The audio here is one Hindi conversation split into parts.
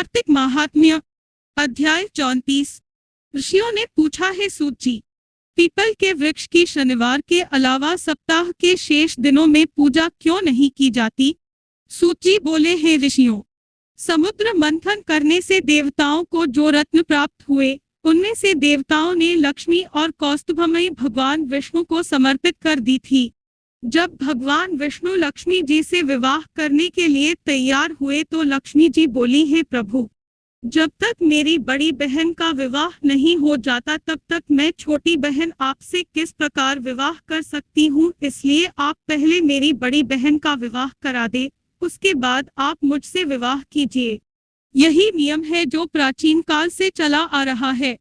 कार्तिक महात्म्य अध्याय 34। ऋषियों ने पूछा है सूत जी, पीपल के वृक्ष की शनिवार के अलावा सप्ताह के शेष दिनों में पूजा क्यों नहीं की जाती? सूत जी बोले, हैं ऋषियों, समुद्र मंथन करने से देवताओं को जो रत्न प्राप्त हुए उनमें से देवताओं ने लक्ष्मी और कौस्तुभमयी भगवान विष्णु को समर्पित कर दी थी। जब भगवान विष्णु लक्ष्मी जी से विवाह करने के लिए तैयार हुए तो लक्ष्मी जी बोली, है प्रभु, जब तक मेरी बड़ी बहन का विवाह नहीं हो जाता तब तक मैं छोटी बहन आपसे किस प्रकार विवाह कर सकती हूँ, इसलिए आप पहले मेरी बड़ी बहन का विवाह करा दे, उसके बाद आप मुझसे विवाह कीजिए। यही नियम है जो प्राचीन काल से चला आ रहा है।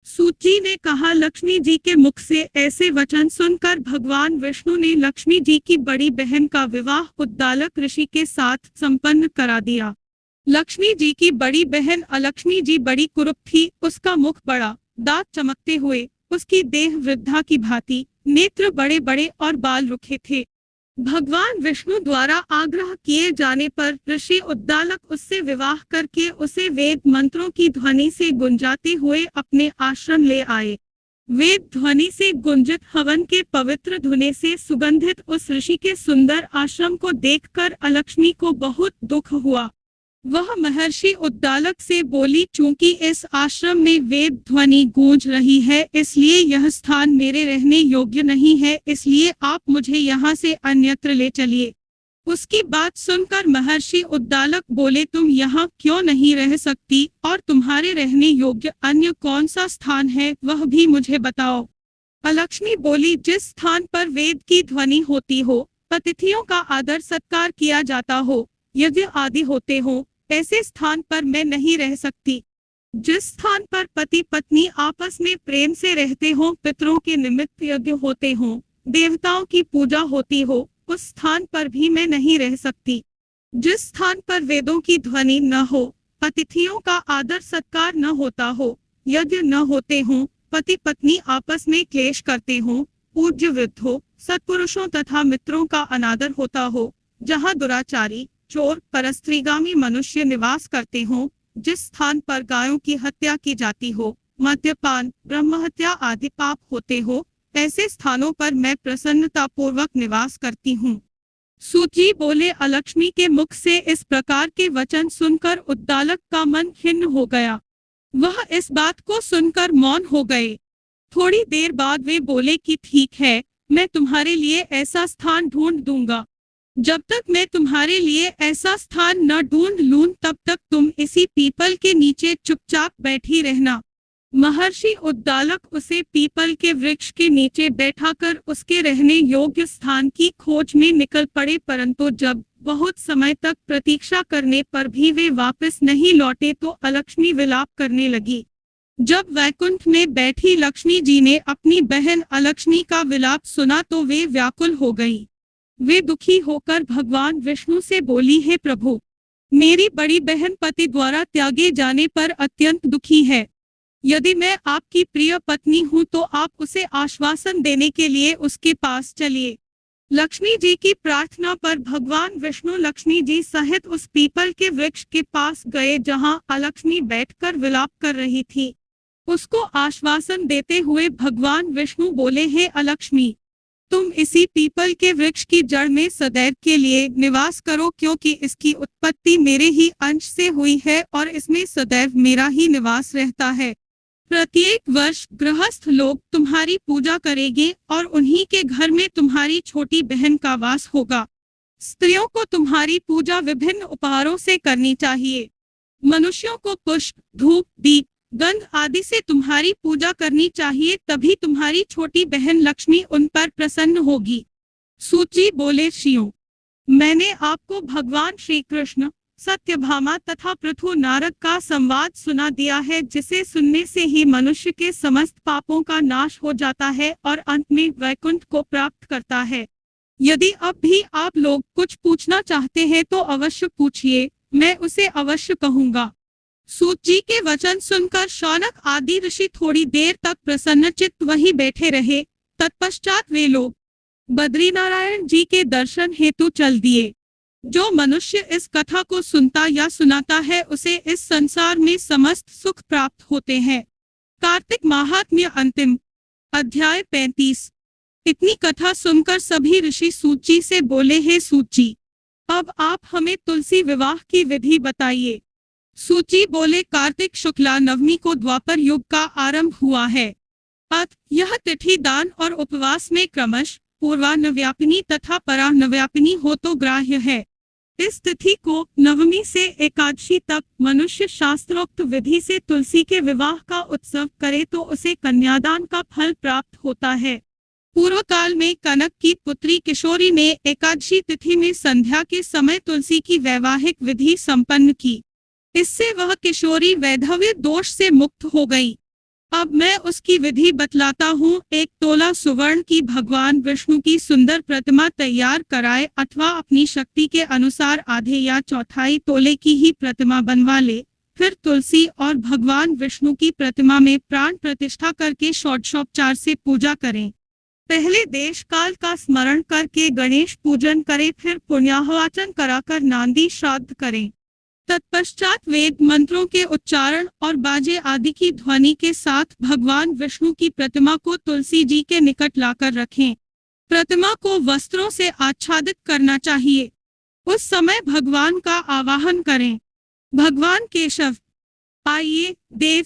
सूत जी ने कहा, लक्ष्मी जी के मुख से ऐसे वचन सुनकर भगवान विष्णु ने लक्ष्मी जी की बड़ी बहन का विवाह उद्दालक ऋषि के साथ संपन्न करा दिया। लक्ष्मी जी की बड़ी बहन अलक्ष्मी जी बड़ी कुरूप थी, उसका मुख बड़ा, दांत चमकते हुए, उसकी देह वृद्धा की भांति, नेत्र बड़े बड़े और बाल रुखे थे। भगवान विष्णु द्वारा आग्रह किए जाने पर ऋषि उद्दालक उससे विवाह करके उसे वेद मंत्रों की ध्वनि से गुंजाते हुए अपने आश्रम ले आए। वेद ध्वनि से गुंजित हवन के पवित्र धुने से सुगंधित उस ऋषि के सुंदर आश्रम को देखकर अलक्ष्मी को बहुत दुख हुआ। वह महर्षि उद्दालक से बोली, चूंकि इस आश्रम में वेद ध्वनि गूंज रही है इसलिए यह स्थान मेरे रहने योग्य नहीं है, इसलिए आप मुझे यहाँ से अन्यत्र ले चलिए। उसकी बात सुनकर महर्षि उद्दालक बोले, तुम यहाँ क्यों नहीं रह सकती और तुम्हारे रहने योग्य अन्य कौन सा स्थान है वह भी मुझे बताओ। अलक्ष्मी बोली, जिस स्थान पर वेद की ध्वनि होती हो, अतिथियों का आदर सत्कार किया जाता हो, यज्ञ आदि होते हो, ऐसे स्थान पर मैं नहीं रह सकती। जिस स्थान पर पति पत्नी आपस में प्रेम से रहते हो, पितरों के निमित्त यज्ञ होते हो, देवताओं की पूजा होती हो, उस स्थान पर भी मैं नहीं रह सकती। जिस स्थान पर वेदों की ध्वनि न हो, अतिथियों का आदर सत्कार न होता हो, यज्ञ न होते हो, पति पत्नी आपस में क्लेश करते हो, पूज्य वृद्धों, सत्पुरुषों तथा मित्रों का अनादर होता हो, जहाँ दुराचारी, चोर, परस्त्रीगामी मनुष्य निवास करते हो, जिस स्थान पर गायों की हत्या की जाती हो, मद्यपान, ब्रह्महत्या आदि पाप होते हो, ऐसे स्थानों पर मैं प्रसन्नता पूर्वक निवास करती हूँ। सूत जी बोले, अलक्ष्मी के मुख से इस प्रकार के वचन सुनकर उद्दालक का मन खिन्न हो गया। वह इस बात को सुनकर मौन हो गए। थोड़ी देर बाद वे बोले कि ठीक है, मैं तुम्हारे लिए ऐसा स्थान ढूंढ दूंगा। जब तक मैं तुम्हारे लिए ऐसा स्थान न ढूंढ लूं तब तक तुम इसी पीपल के नीचे चुपचाप बैठी रहना। महर्षि उद्दालक उसे पीपल के वृक्ष के नीचे बैठाकर उसके रहने योग्य स्थान की खोज में निकल पड़े, परंतु जब बहुत समय तक प्रतीक्षा करने पर भी वे वापस नहीं लौटे तो अलक्ष्मी विलाप करने लगी। जब वैकुंठ में बैठी लक्ष्मी जी ने अपनी बहन अलक्ष्मी का विलाप सुना तो वे व्याकुल हो गई। वे दुखी होकर भगवान विष्णु से बोली, है प्रभु, मेरी बड़ी बहन पति द्वारा त्यागे जाने पर अत्यंत दुखी है। यदि मैं आपकी प्रिय पत्नी हूँ तो आप उसे आश्वासन देने के लिए उसके पास चलिए। लक्ष्मी जी की प्रार्थना पर भगवान विष्णु लक्ष्मी जी सहित उस पीपल के वृक्ष के पास गए जहाँ अलक्ष्मी बैठकर विलाप कर रही थी। उसको आश्वासन देते हुए भगवान विष्णु बोले, हे अलक्ष्मी, तुम इसी पीपल के वृक्ष की जड़ में सदैव के लिए निवास करो, क्योंकि इसकी उत्पत्ति मेरे ही अंश से हुई है और इसमें सदैव मेरा ही निवास रहता है। प्रत्येक वर्ष गृहस्थ लोग तुम्हारी पूजा करेंगे और उन्हीं के घर में तुम्हारी छोटी बहन का वास होगा। स्त्रियों को तुम्हारी पूजा विभिन्न उपहारों से करनी चाहिए। मनुष्यों को पुष्प, धूप, दीप, गंध आदि से तुम्हारी पूजा करनी चाहिए, तभी तुम्हारी छोटी बहन लक्ष्मी उन पर प्रसन्न होगी। सूत जी बोले, ऋषियों, मैंने आपको भगवान श्री कृष्ण, सत्यभामा तथा पृथु नारद का संवाद सुना दिया है, जिसे सुनने से ही मनुष्य के समस्त पापों का नाश हो जाता है और अंत में वैकुंठ को प्राप्त करता है। यदि अब भी आप लोग कुछ पूछना चाहते हैं तो अवश्य पूछिए, मैं उसे अवश्य कहूँगा। सूत जी के वचन सुनकर शौनक आदि ऋषि थोड़ी देर तक प्रसन्नचित्त वहीं बैठे रहे। तत्पश्चात वे लोग बद्रीनारायण जी के दर्शन हेतु चल दिए। जो मनुष्य इस कथा को सुनता या सुनाता है उसे इस संसार में समस्त सुख प्राप्त होते हैं। कार्तिक महात्म्य अंतिम अध्याय 35। इतनी कथा सुनकर सभी ऋषि सूत जी से बोले, हे सूत जी, अब आप हमें तुलसी विवाह की विधि बताइए। सूत जी बोले, कार्तिक शुक्ला नवमी को द्वापर युग का आरंभ हुआ है। यह तिथि दान और उपवास में क्रमश पूर्वान्नव्यापिनी तथा परान्नव्यापिनी हो तो ग्राह्य है। इस तिथि को नवमी से एकादशी तक मनुष्य शास्त्रोक्त विधि से तुलसी के विवाह का उत्सव करे तो उसे कन्यादान का फल प्राप्त होता है। पूर्व काल में कनक की पुत्री किशोरी ने एकादशी तिथि में संध्या के समय तुलसी की वैवाहिक विधि संपन्न की। इससे वह किशोरी वैधव्य दोष से मुक्त हो गई। अब मैं उसकी विधि बतलाता हूँ। 1 तोला सुवर्ण की भगवान विष्णु की सुंदर प्रतिमा तैयार कराए अथवा अपनी शक्ति के अनुसार आधे या चौथाई तोले की ही प्रतिमा बनवा ले। फिर तुलसी और भगवान विष्णु की प्रतिमा में प्राण प्रतिष्ठा करके षोडशोपचार से पूजा करें। पहले देश काल का स्मरण करके गणेश पूजन करें, फिर पुण्याहवाचन कराकर नांदी श्राद्ध करें। तत्पश्चात वेद मंत्रों के उच्चारण और बाजे आदि की ध्वनि के साथ भगवान विष्णु की प्रतिमा को तुलसी जी के निकट लाकर रखें। प्रतिमा को वस्त्रों से आच्छादित करना चाहिए। उस समय भगवान का आवाहन करें, भगवान केशव आइए देव,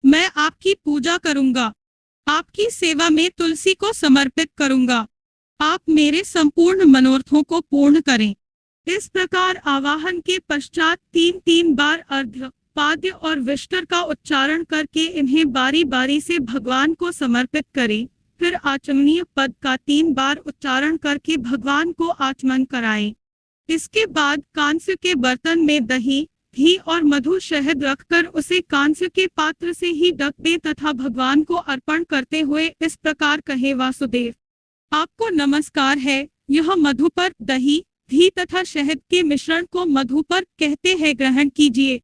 मैं आपकी पूजा करूंगा, आपकी सेवा में तुलसी को समर्पित करूंगा, आप मेरे संपूर्ण मनोरथों को पूर्ण करें। इस प्रकार आवाहन के पश्चात 3 बार अर्घ्य, पाद्य और विष्टर का उच्चारण करके इन्हें बारी बारी से भगवान को समर्पित करें। फिर आचमनीय पद का 3 बार उच्चारण करके भगवान को आचमन कराएं। इसके बाद कांस्य के बर्तन में दही, घी और मधु शहद रखकर उसे कांस्य के पात्र से ही ढक दे तथा भगवान को अर्पण करते हुए इस प्रकार कहे, वासुदेव आपको नमस्कार है। यह मधुपर, दही, घी तथा शहद के मिश्रण को मधुपर कहते हैं, ग्रहण कीजिए।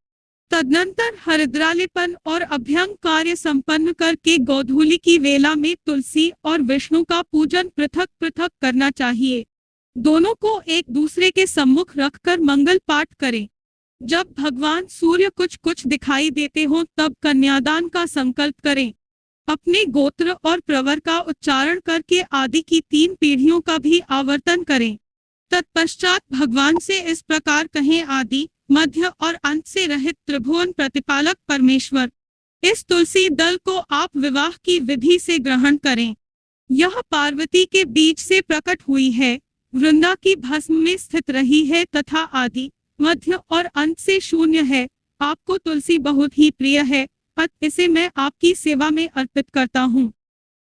तदनंतर हरिद्रालेपन और अभ्यंग कार्य संपन्न करके गोधूली की वेला में तुलसी और विष्णु का पूजन पृथक पृथक करना चाहिए। दोनों को एक दूसरे के सम्मुख रखकर मंगल पाठ करें। जब भगवान सूर्य कुछ कुछ दिखाई देते हो तब कन्यादान का संकल्प करें। अपने गोत्र और प्रवर का उच्चारण करके आदि की 3 पीढ़ियों का भी आवर्तन करें। तत्पश्चात भगवान से इस प्रकार कहें, आदि मध्य और अंत से रहित त्रिभुवन प्रतिपालक परमेश्वर, इस तुलसी दल को आप विवाह की विधि से ग्रहण करें। यह पार्वती के बीज से प्रकट हुई है, वृंदा की भस्म में स्थित रही है तथा आदि मध्य और अंत से शून्य है। आपको तुलसी बहुत ही प्रिय है, अतः इसे मैं आपकी सेवा में अर्पित करता हूँ।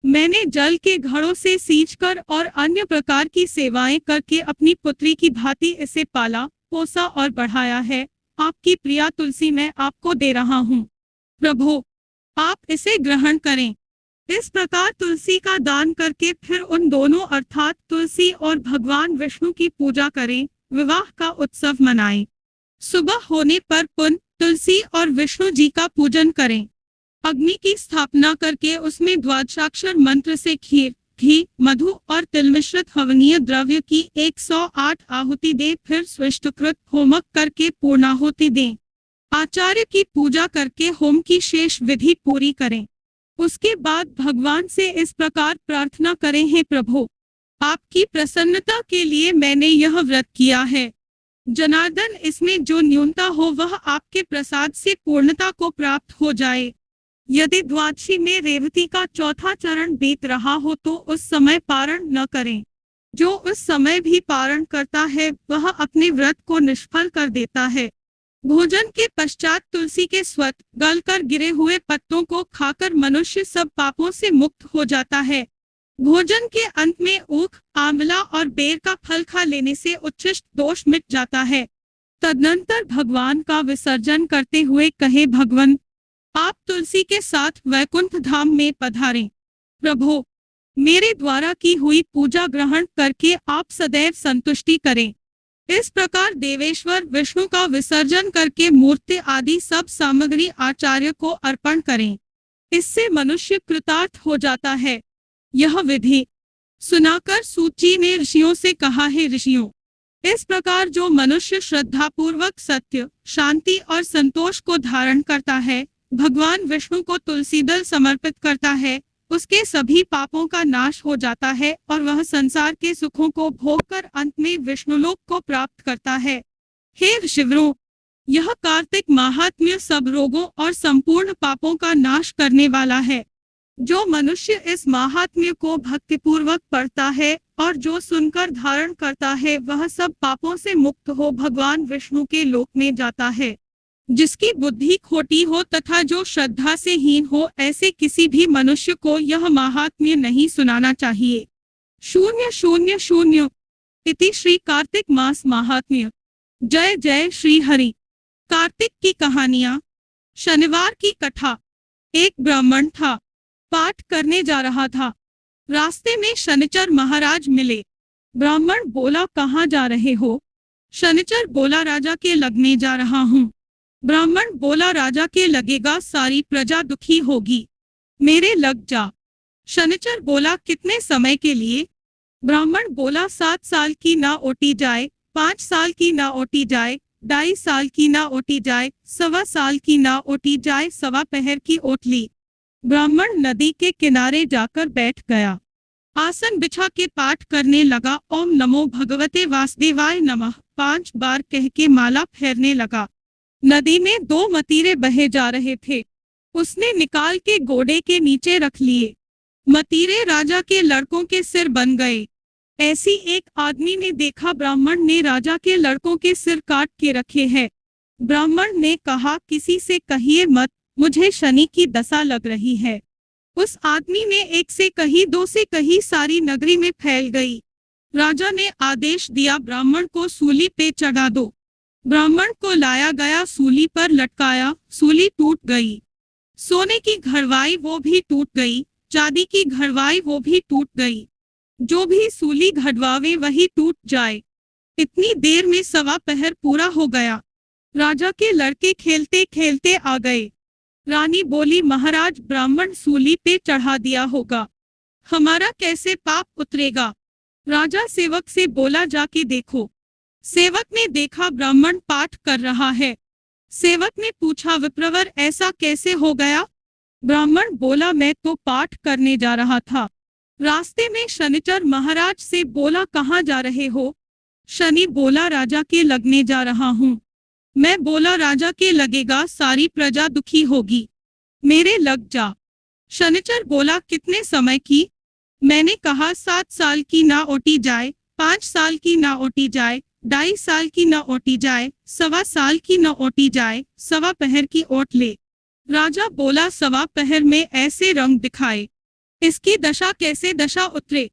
मैंने जल के घड़ों से सींचकर और अन्य प्रकार की सेवाएं करके अपनी पुत्री की भांति इसे पाला, पोसा और बढ़ाया है। आपकी प्रिया तुलसी मैं आपको दे रहा हूँ, प्रभु आप इसे ग्रहण करें। इस प्रकार तुलसी का दान करके फिर उन दोनों अर्थात तुलसी और भगवान विष्णु की पूजा करें, विवाह का उत्सव मनाएं। सुबह होने पर पुनः तुलसी और विष्णु जी का पूजन करें। अग्नि की स्थापना करके उसमें द्वादशाक्षर मंत्र से खीर, घी, मधु और तिल मिश्रित हवनीय द्रव्य की 108 आहुति दे, फिर स्विष्टकृत होमक करके पूर्णाहुति दें। आचार्य की पूजा करके होम की शेष विधि पूरी करें। उसके बाद भगवान से इस प्रकार प्रार्थना करें, हे प्रभु आपकी प्रसन्नता के लिए मैंने यह व्रत किया है। जनार्दन इसमें जो न्यूनता हो वह आपके प्रसाद से पूर्णता को प्राप्त हो जाए। यदि द्वादशी में रेवती का 4था चरण बीत रहा हो तो उस समय पारण न करें। जो उस समय भी पारण करता है वह अपने व्रत को निष्फल कर देता है। भोजन के पश्चात तुलसी के स्वत गलकर गिरे हुए पत्तों को खाकर मनुष्य सब पापों से मुक्त हो जाता है। भोजन के अंत में ऊख, आंवला और बेर का फल खा लेने से उच्छिष्ट दोष मिट जाता है। तदनंतर भगवान का विसर्जन करते हुए कहे, भगवान आप तुलसी के साथ वैकुंठ धाम में पधारें। प्रभु मेरे द्वारा की हुई पूजा ग्रहण करके आप सदैव संतुष्टि करें। इस प्रकार देवेश्वर विष्णु का विसर्जन करके मूर्ति आदि सब सामग्री आचार्य को अर्पण करें। इससे मनुष्य कृतार्थ हो जाता है। यह विधि सुनाकर सूत जी ने ऋषियों से कहा, है ऋषियों इस प्रकार जो मनुष्य श्रद्धापूर्वक सत्य, शांति और संतोष को धारण करता है, भगवान विष्णु को तुलसी दल समर्पित करता है, उसके सभी पापों का नाश हो जाता है और वह संसार के सुखों को भोगकर अंत में विष्णुलोक को प्राप्त करता है। हे ऋषिवरों, यह कार्तिक महात्म्य सब रोगों और संपूर्ण पापों का नाश करने वाला है। जो मनुष्य इस महात्म्य को भक्तिपूर्वक पढ़ता है और जो सुनकर धारण करता है, वह सब पापों से मुक्त हो भगवान विष्णु के लोक में जाता है। जिसकी बुद्धि खोटी हो तथा जो श्रद्धा से हीन हो, ऐसे किसी भी मनुष्य को यह महात्म्य नहीं सुनाना चाहिए। 000 इति श्री कार्तिक मास महात्म्य। जय जय श्री हरि। कार्तिक की कहानियां। शनिवार की कथा। एक ब्राह्मण था, पाठ करने जा रहा था। रास्ते में शनिचर महाराज मिले। ब्राह्मण बोला, कहाँ जा रहे हो? शनिचर बोला, राजा के लगने जा रहा हूँ। ब्राह्मण बोला, राजा के लगेगा, सारी प्रजा दुखी होगी, मेरे लग जा। शनिचर बोला, कितने समय के लिए? ब्राह्मण बोला, 7 साल की ना ओटी जाए, 5 साल की ना ओटी जाए, 2.5 साल की ना ओटी जाए, 1.25 साल की ना ओटी जाए, 1.25 पहर की ओट ली। ब्राह्मण नदी के किनारे जाकर बैठ गया। आसन बिछा के पाठ करने लगा। ओम नमो भगवते वासुदेवाय नमः 5 बार कह के माला फेरने लगा। नदी में 2 मतीरे बहे जा रहे थे। उसने निकाल के घोड़े के नीचे रख लिए। मतीरे राजा के लड़कों के सिर बन गए। ऐसी एक आदमी ने देखा, ब्राह्मण ने राजा के लड़कों के सिर काट के रखे हैं। ब्राह्मण ने कहा, किसी से कहिए मत, मुझे शनि की दशा लग रही है। उस आदमी ने 1 से कही, 2 से कही, सारी नगरी में फैल गई। राजा ने आदेश दिया, ब्राह्मण को सूली पे चढ़ा दो। ब्राह्मण को लाया गया, सूली पर लटकाया। सूली टूट गई। सोने की घड़वाई वो भी टूट गई, चांदी की घड़वाई वो भी टूट गई। जो भी सूली घड़वावे वही टूट जाए। इतनी देर में 1.25 पहर पूरा हो गया। राजा के लड़के खेलते खेलते आ गए। रानी बोली, महाराज, ब्राह्मण सूली पे चढ़ा दिया होगा, हमारा कैसे पाप उतरेगा? राजा सेवक से बोला, जाके देखो। सेवक ने देखा, ब्राह्मण पाठ कर रहा है। सेवक ने पूछा, विप्रवर, ऐसा कैसे हो गया? ब्राह्मण बोला, मैं तो पाठ करने जा रहा था। रास्ते में शनिचर महाराज से बोला, कहाँ जा रहे हो? शनि बोला, राजा के लगने जा रहा हूँ। मैं बोला, राजा के लगेगा, सारी प्रजा दुखी होगी, मेरे लग जा। शनिचर बोला, कितने समय की? मैंने कहा, 7 साल की ना ओटी जाए, 5 साल की ना ओटी जाए, 2.5 साल की ना ओटी जाए, 1.25 साल की ना ओटी जाए, 1.25 पहर की ओट ले। राजा बोला, 1.25 पहर में ऐसे रंग दिखाए, इसकी दशा कैसे दशा उतरे?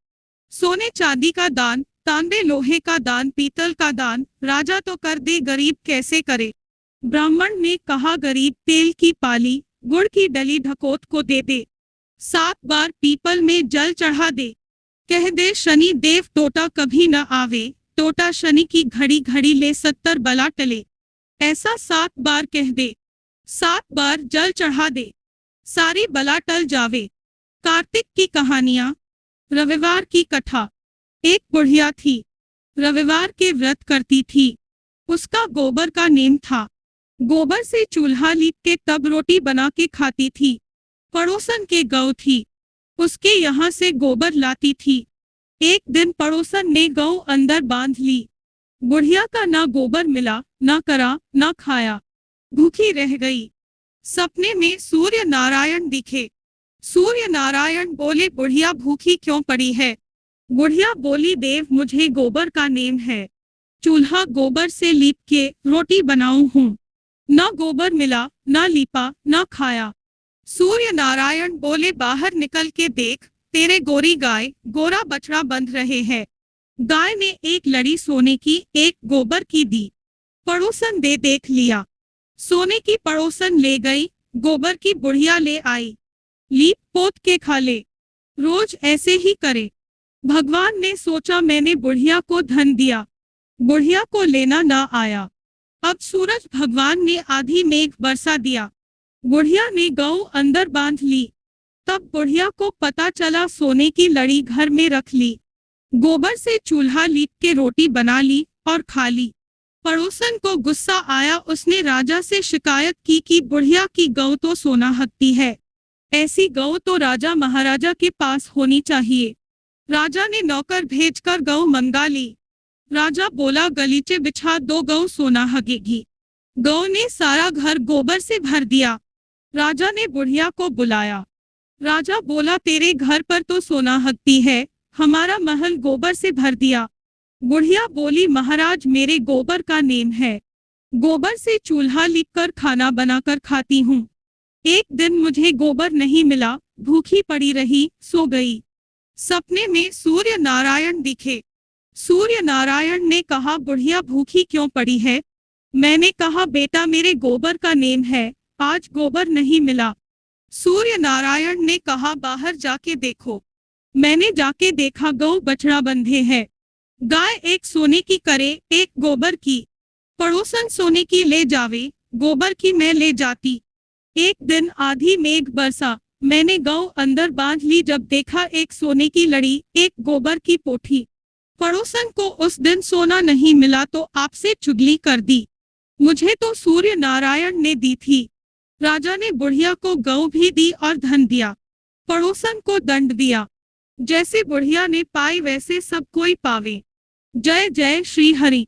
सोने चांदी का दान, तांबे लोहे का दान, पीतल का दान राजा तो कर दे, गरीब कैसे करे? ब्राह्मण ने कहा, गरीब तेल की पाली, गुड़ की डली ढकोत को दे दे। 7 बार पीपल में जल चढ़ा दे। कह दे, शनि देव टोटा कभी न आवे, टोटा शनि की घड़ी घड़ी ले, 70 बला टले। ऐसा 7 बार कह दे। 7 बार जल चढ़ा दे, सारी बला टल जावे। कार्तिक की कहानियां। रविवार की कथा। एक बुढ़िया थी, रविवार के व्रत करती थी। उसका गोबर का नेम था। गोबर से चूल्हा लीप के तब रोटी बना के खाती थी। पड़ोसन के गौ थी, उसके यहाँ से गोबर लाती थी। एक दिन पड़ोसन ने गौ अंदर बांध ली। बुढ़िया का ना गोबर मिला, ना करा, ना खाया, भूखी रह गई। सपने में सूर्य नारायण दिखे। सूर्य नारायण बोले, बुढ़िया भूखी क्यों पड़ी है? बुढ़िया बोली, देव, मुझे गोबर का नेम है, चूल्हा गोबर से लीप के रोटी बनाऊं हूँ। ना गोबर मिला, ना लीपा, ना खाया। सूर्य नारायण बोले, बाहर निकल के देख, तेरे गोरी गाय गोरा बछड़ा बंध रहे हैं। गाय ने एक लड़ी सोने की, एक गोबर की दी। पड़ोसन दे देख लिया। सोने की पड़ोसन ले गई, गोबर की बुढ़िया ले आई। लीप पोत के खा ले, रोज ऐसे ही करे। भगवान ने सोचा, मैंने बुढ़िया को धन दिया, बुढ़िया को लेना ना आया। अब सूरज भगवान ने आधी मेघ बरसा दिया। बुढ़िया ने गौ अंदर बांध ली। तब बुढ़िया को पता चला, सोने की लड़ी घर में रख ली। गोबर से चूल्हा लीप के रोटी बना ली और खा ली। पड़ोसन को गुस्सा आया, उसने राजा से शिकायत की कि बुढ़िया की गौ तो सोना हकती है, ऐसी गौ तो राजा महाराजा के पास होनी चाहिए। राजा ने नौकर भेजकर गौ मंगा ली। राजा बोला, गलीचे बिछा दो, गौ सोना हगेगी। गौ ने सारा घर गोबर से भर दिया। राजा ने बुढ़िया को बुलाया। राजा बोला, तेरे घर पर तो सोना हकती है, हमारा महल गोबर से भर दिया। बुढ़िया बोली, महाराज मेरे गोबर का नेम है, गोबर से चूल्हा लीपकर खाना बनाकर खाती हूँ। एक दिन मुझे गोबर नहीं मिला, भूखी पड़ी रही, सो गई। सपने में सूर्य नारायण दिखे। सूर्य नारायण ने कहा, बुढ़िया भूखी क्यों पड़ी है? मैंने कहा, बेटा मेरे गोबर का नेम है, आज गोबर नहीं मिला। सूर्य नारायण ने कहा, बाहर जाके देखो। मैंने जाके देखा, गौ बछड़ा बंधे है। गाय एक सोने की करे, एक गोबर की। पड़ोसन सोने की ले जावे, गोबर की मैं ले जाती। एक दिन आधी मेघ बरसा, मैंने गौ अंदर बांध ली, जब देखा एक सोने की लड़ी, एक गोबर की पोठी। पड़ोसन को उस दिन सोना नहीं मिला तो आपसे चुगली कर दी, मुझे तो सूर्य नारायण ने दी थी। राजा ने बुढ़िया को गौ भी दी और धन दिया, पड़ोसन को दंड दिया। जैसे बुढ़िया ने पाई वैसे सब कोई पावे। जय जय श्री हरि।